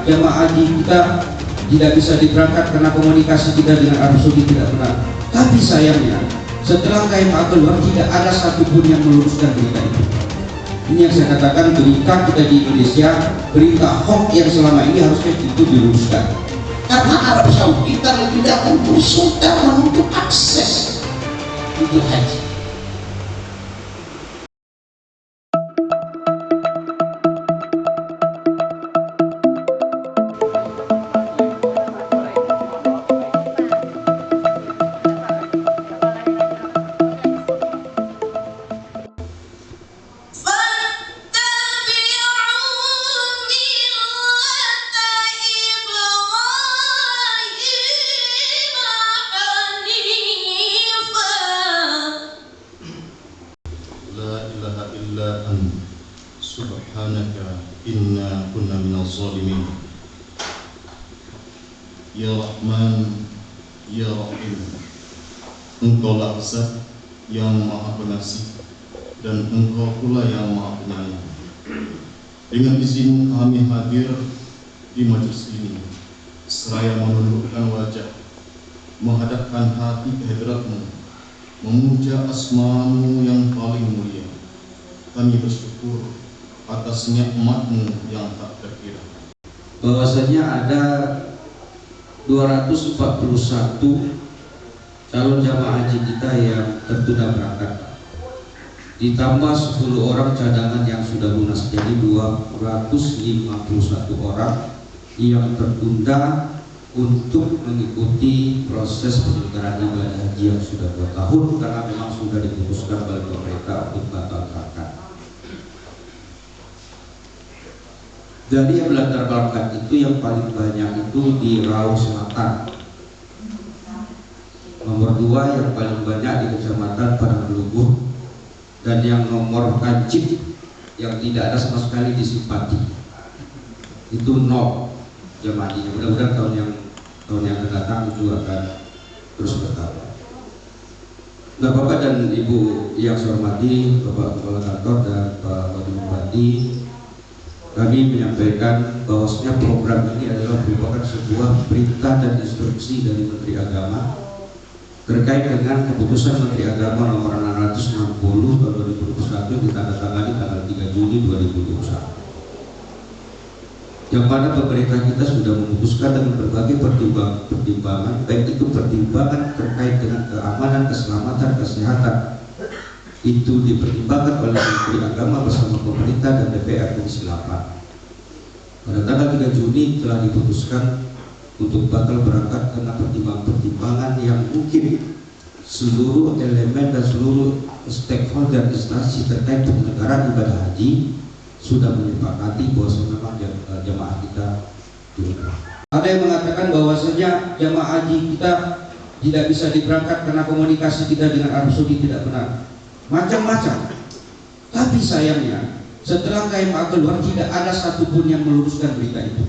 jamaah haji kita tidak bisa diberangkat karena komunikasi kita dengan Arab Saudi tidak benar. Tapi sayangnya setelah KMA keluar tidak ada satupun yang meluruskan berita itu. Ini yang saya katakan, berita kita di Indonesia, berita hoax yang selama ini harusnya itu diluruskan. Karena Arab Saudi terlebih dahulu sudah menutup akses untuk haji. Subhanaka inna kunna minaz zalimin. Ya Rahman, Ya Rahim, Engkaulah Zat yang Maha Pengasih dan Engkau pula yang Maha Penyayang. Dengan izin kami hadir di majelis ini, seraya menundukkan wajah, menghadapkan hati ke hadrat-Mu, memuja asma-Mu yang paling mulia. Kami bersyukur atas nikmat-Mu yang tak terkira. Bahwasanya ada 241 calon jamaah haji kita yang tertunda berangkat, ditambah 10 orang cadangan yang sudah lunas, jadi 251 orang yang tertunda untuk mengikuti proses penyelenggaraan ibadah haji yang sudah 2 tahun karena memang sudah diputuskan oleh pemerintah untuk batal berangkat. Jadi yang belajar berangkat itu yang paling banyak itu di Riau Selatan, nomor 2 yang paling banyak di Kecamatan Padang Lubuh, dan yang nomor Kancip yang tidak ada sama sekali di Simpati itu 0 jamaahnya. Mudah-mudahan tahun yang akan datang itu akan terus bertambah. Bapak dan Ibu yang saya hormati, Bapak Kepala Kantor dan Pak Wakil Bupati, kami menyampaikan bahwasanya program ini adalah merupakan sebuah perintah dan instruksi dari Menteri Agama terkait dengan keputusan Menteri Agama nomor 660 tahun 2021 ditandatangani tanggal 3 Juni 2021, yang mana pemerintah kita sudah memutuskan dengan berbagai pertimbangan, baik itu pertimbangan terkait dengan keamanan, keselamatan, kesehatan, itu dipertimbangkan oleh Menteri Agama bersama pemerintah dan DPR Komisi 8. Pada tanggal 3 Juni telah diputuskan untuk batal berangkat karena pertimbangan-pertimbangan yang mungkin seluruh elemen dan seluruh stakeholder instansi terkait penyelenggaraan ibadah haji sudah menyepakati bahwa memang jamaah kita diundang. Ada yang mengatakan bahwasanya jamaah haji kita tidak bisa diberangkat karena komunikasi kita dengan Arab Saudi tidak benar. Macam-macam. Tapi sayangnya setelah KMA keluar tidak ada satupun yang meluruskan berita itu.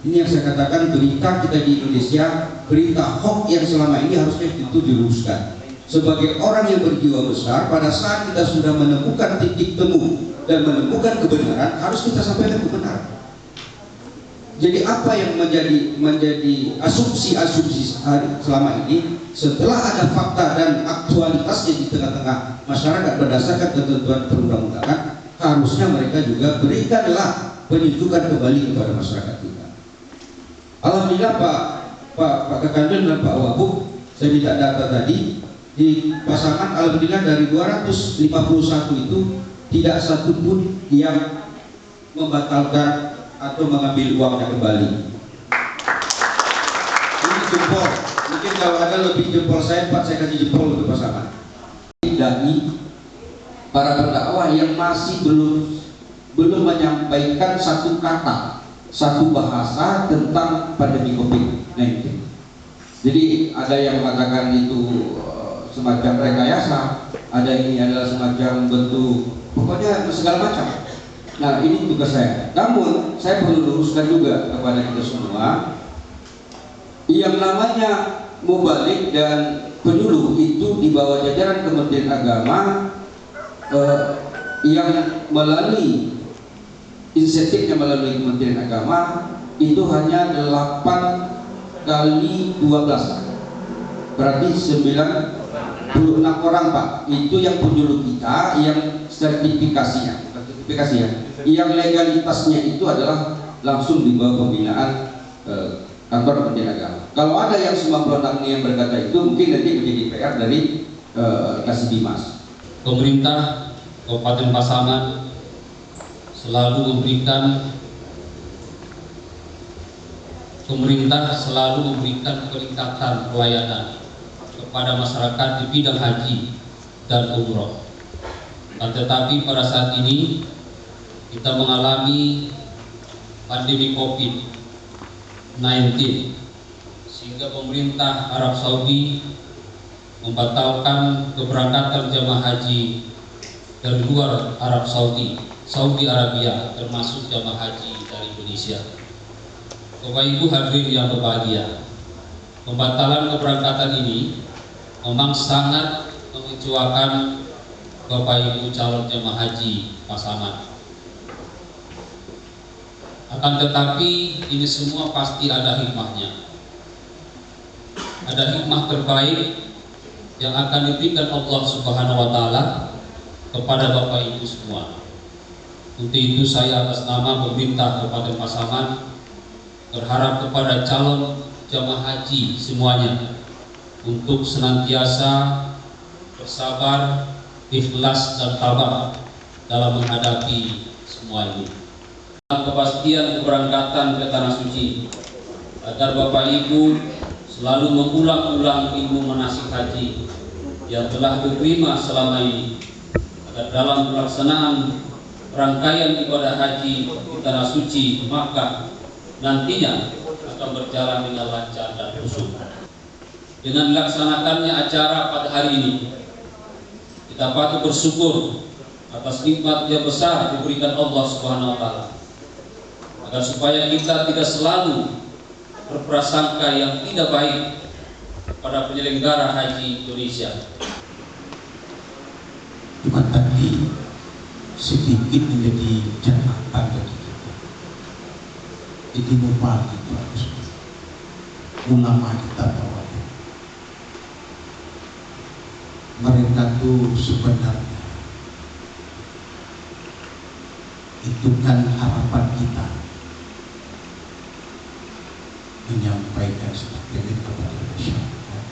Ini yang saya katakan, berita kita di Indonesia, berita hoax yang selama ini harusnya itu diluruskan. Sebagai orang yang berjiwa besar, pada saat kita sudah menemukan titik temu dan menemukan kebenaran, harus kita sampaikan kebenaran. Jadi apa yang menjadi asumsi-asumsi selama ini, setelah ada fakta dan aktualitasnya di tengah-tengah masyarakat berdasarkan ketentuan perundang-undangan, harusnya mereka juga berikanlah penunjukan kembali kepada masyarakat kita. Alhamdulillah Pak Kakandil dan Pak Wabuk, saya minta data tadi di pasangan, alhamdulillah dari 251 itu tidak satupun yang membatalkan atau mengambil uangnya kembali. Ini jempol, mungkin kalau ada lebih jempol saya, Pak, saya kasih jempol untuk pasangan. Dari para pendakwah yang masih belum menyampaikan satu kata, satu bahasa tentang pandemi COVID-19. Jadi ada yang mengatakan itu semacam rekayasa, ada ini adalah semacam bentuk, pokoknya segala macam. Nah, ini tugas saya. Namun saya perlu luruskan juga kepada kita semua, yang namanya mubalik dan penyuluh itu di bawah jajaran Kementerian Agama, yang melalui insentifnya melalui Kementerian Agama itu hanya 8 kali 12, berarti 96 orang Pak. Itu yang penyuluh kita, yang sertifikasinya, yang legalitasnya itu adalah langsung di bawah pembinaan kantor Kementerian Agama. Kalau ada yang 96 yang berkata itu, mungkin nanti menjadi PR dari Kasibimas. Pemerintah Kabupaten Pasaman selalu memberikan peningkatan pelayanan kepada masyarakat di bidang haji dan umroh. Tetapi pada saat ini kita mengalami pandemi COVID-19, sehingga pemerintah Arab Saudi membatalkan keberangkatan jamaah haji dari luar Arab Saudi, Saudi Arabia, termasuk jamaah haji dari Indonesia. Bapak Ibu hadirin yang berbahagia, pembatalan keberangkatan ini memang sangat mengecewakan Bapak Ibu calon jamaah haji Pasaman. Akan tetapi ini semua pasti ada hikmahnya. Ada hikmah terbaik yang akan diberikan Allah Subhanahu wa Ta'ala kepada Bapak Ibu semua. Untuk itu saya atas nama pemerintah Kabupaten Pasaman berharap kepada calon jamaah haji semuanya untuk senantiasa bersabar, ikhlas dan tabah dalam menghadapi semua ini. Kepastian keberangkatan ke tanah suci, agar Bapak Ibu selalu mengulang-ulang ilmu manasik haji yang telah diterima selama ini, agar dalam pelaksanaan rangkaian ibadah haji di tanah suci Makkah nantinya akan berjalan dengan lancar dan khusyuk. Dengan dilaksanakannya acara pada hari ini, kita patut bersyukur atas nikmat yang besar diberikan Allah Subhanahu wa Ta'ala, agar supaya kita tidak selalu berprasangka yang tidak baik pada penyelenggara haji Indonesia. Cuma tadi sedikit menjadi catatan bagi kita. Ini mubalik itu harus ulama kita bawa. Mereka tuh sebenarnya itu kan harapan kita, menyampaikan statement kepada masyarakat.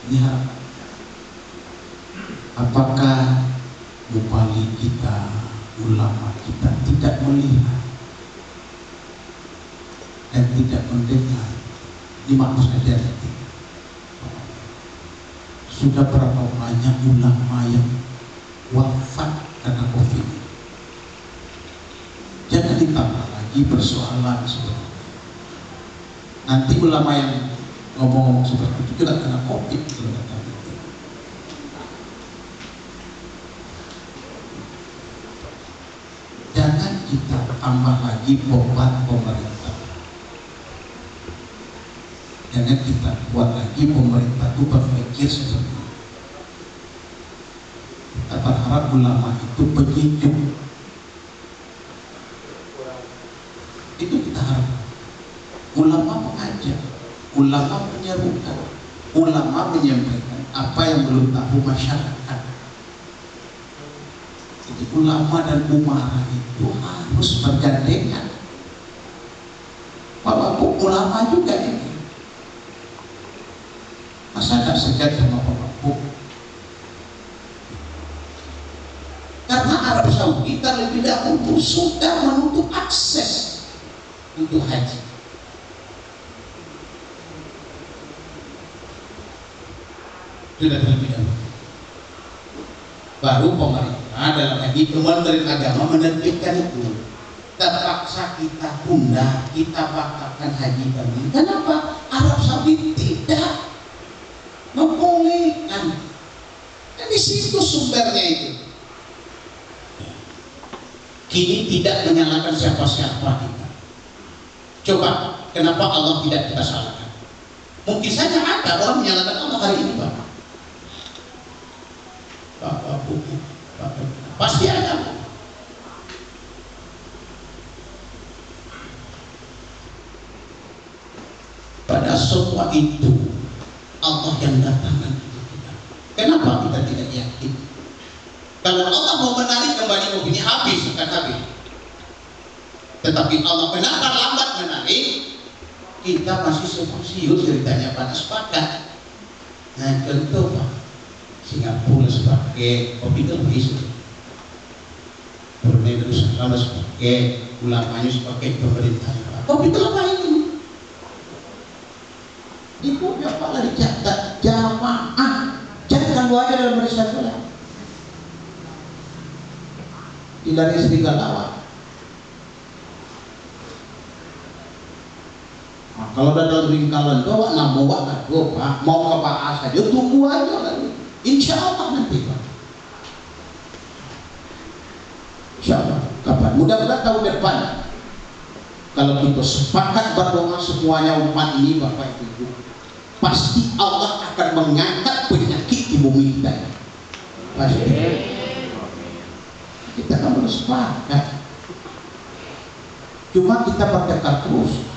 Ini harapan. Apakah bupali kita, ulama kita tidak melihat dan tidak mendengar? Ini maksud saya tadi. Sudah berapa banyak ulama yang wafat karena COVID? Jangan ditambah lagi persoalan seperti itu. Nanti ulama yang ngomong-ngomong seperti itu juga kena COVID. Jangan kita tambah lagi beban pemerintah. Jangan kita buat lagi pemerintah itu berpikir seperti itu. Kita berharap ulama itu penyejuk. Itu kita harap. Ulama mengajak, ulama menyerukan, ulama menyampaikan apa yang belum tahu masyarakat. Jadi ulama dan umara itu harus bergandengan. Walaupun ulama juga ini, masa gak segan sama Bapak? Karena Arab Saudi terlebih dahulu sudah menutup akses untuk haji. Sudah terlebih dahulu. Baru pemerintah dalam lagi Kementerian Agama menerbitkan itu. Terpaksa kita tunda, kita batalkan haji kami. Kenapa? Arab Saudi tidak membolehkan. Dan di situ sumbernya itu. Kini tidak menyalahkan siapa-siapa kita. Coba, kenapa Allah tidak kita salahkan? Mungkin saja ada orang menyalahkan Allah hari ini, Bapak. Bapak pasti ada. semua itu Allah yang datangkan itu kita. Kenapa kita tidak yakin? Kalau Allah mau menarik kembali mobil ini habis akan habis. Tetapi Allah benarkan lambat menarik, kita masih sius ceritanya pada sepakat. Nah contoh Pak, Singapura sebagai capital base, Brunei Darussalam sebagai ulamanya sebagai pemerintah. Capital apa ini? Itu apa lagi catat jamaah, catatkan aja dalam risalah. Tidak ada serigala. Nah, kalau dalam lingkaran doa nama wakat Pak, mau ke Pak saja tunggu aja kan. Insya Allah nanti Pak. Insya Allah. Kapan? Mudah-mudahan tahun depan. Kalau kita sepakat berdoa semuanya umat ini Bapak Ibu, pasti Allah akan mengangkat penyakit di bumi kita. Pasti. Kita kan harus sepakat. Cuma kita bertekad terus.